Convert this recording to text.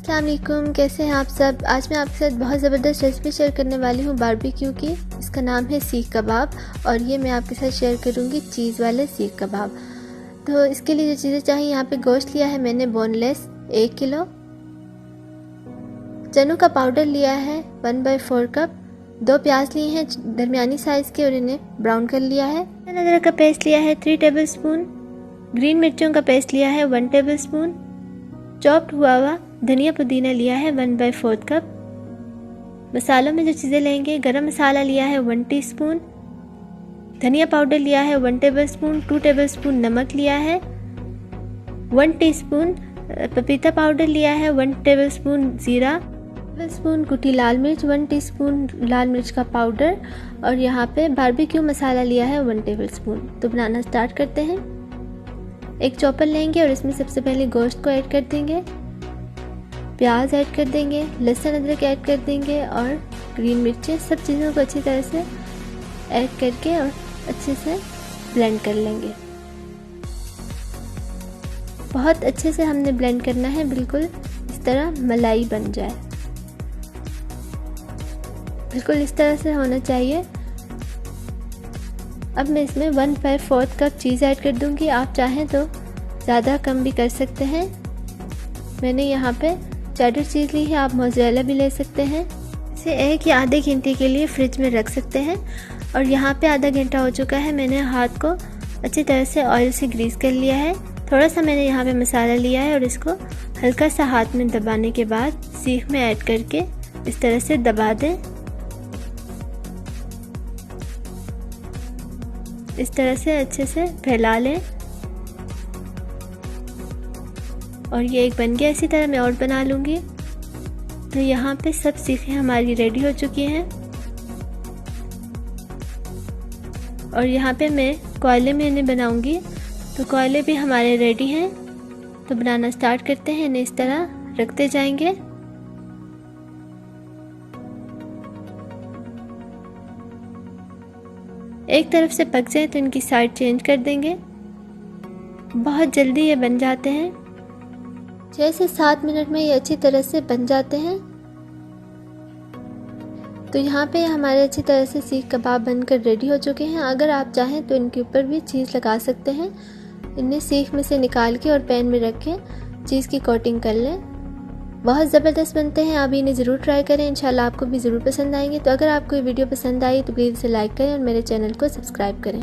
अस्सलाम वालेकुम, कैसे हैं आप सब। आज मैं आपके साथ बहुत ज़बरदस्त रेसिपी शेयर करने वाली हूँ बारबेक्यू की। इसका नाम है सीख कबाब और ये मैं आपके साथ शेयर करूँगी चीज़ वाले सीख कबाब। तो इसके लिए जो चीज़ें चाहिए, यहाँ पे गोश्त लिया है मैंने बोनलेस 1 किलो, चनों का पाउडर लिया है 1/4 कप, 2 प्याज लिए हैं दरमियानी साइज़ के और इन्हें ब्राउन कर लिया है। अदरक का पेस्ट लिया है 3 टेबलस्पून, ग्रीन मिर्चों का पेस्ट लिया है 1 टेबलस्पून, चॉप्ड हुआ धनिया पुदीना लिया है 1/4 कप। मसालों में जो चीज़ें लेंगे, गरम मसाला लिया है 1 टीस्पून, धनिया पाउडर लिया है 1 टेबलस्पून, 2 टेबलस्पून नमक लिया है, 1 टीस्पून पपीता पाउडर लिया है, 1 टेबलस्पून ज़ीरा, टेबलस्पून कुटी लाल मिर्च, 1 टीस्पून लाल मिर्च का पाउडर और यहाँ पे बारबेक्यू मसाला लिया है 1 टेबलस्पून। तो बनाना स्टार्ट करते हैं। एक चॉपर लेंगे और इसमें सबसे पहले गोश्त को ऐड कर देंगे, प्याज ऐड कर देंगे, लहसुन अदरक ऐड कर देंगे और ग्रीन मिर्चें, सब चीज़ों को अच्छी तरह से ऐड करके और अच्छे से ब्लेंड कर लेंगे। बहुत अच्छे से हमने ब्लेंड करना है, बिल्कुल इस तरह मलाई बन जाए, बिल्कुल इस तरह से होना चाहिए। अब मैं इसमें 1/4 कप चीज़ ऐड कर दूंगी। आप चाहें तो ज़्यादा कम भी कर सकते हैं। मैंने यहाँ पे चेडर चीज़ ली है, आप मोज़रेला भी ले सकते हैं। इसे 1 या आधे घंटे के लिए फ्रिज में रख सकते हैं। और यहाँ पे आधा घंटा हो चुका है, मैंने हाथ को अच्छी तरह से ऑयल से ग्रीस कर लिया है। थोड़ा सा मैंने यहाँ पे मसाला लिया है और इसको हल्का सा हाथ में दबाने के बाद सीख में ऐड करके इस तरह से दबा दें। इस तरह से अच्छे से फैला लें और ये एक बन गया। इसी तरह मैं और बना लूँगी। तो यहाँ पे सब सीखें हमारी रेडी हो चुकी हैं और यहाँ पे मैं कोयले में इन्हें बनाऊँगी। तो कोयले भी हमारे रेडी हैं। तो बनाना स्टार्ट करते हैं। इन्हें इस तरह रखते जाएंगे। एक तरफ से पक जाए तो इनकी साइड चेंज कर देंगे। बहुत जल्दी ये बन जाते हैं, 6 से 7 मिनट में ये अच्छी तरह से बन जाते हैं। तो यहाँ पे हमारे अच्छी तरह से सीख कबाब बनकर रेडी हो चुके हैं। अगर आप चाहें तो इनके ऊपर भी चीज़ लगा सकते हैं। इन्हें सीख में से निकाल के और पैन में रख के चीज़ की कोटिंग कर लें। बहुत ज़बरदस्त बनते हैं, आप इन्हें ज़रूर ट्राई करें। इंशाल्लाह आपको भी ज़रूर पसंद आएंगे। तो अगर आपको ये वीडियो पसंद आई तो प्लीज़ इसे लाइक करें और मेरे चैनल को सब्सक्राइब करें।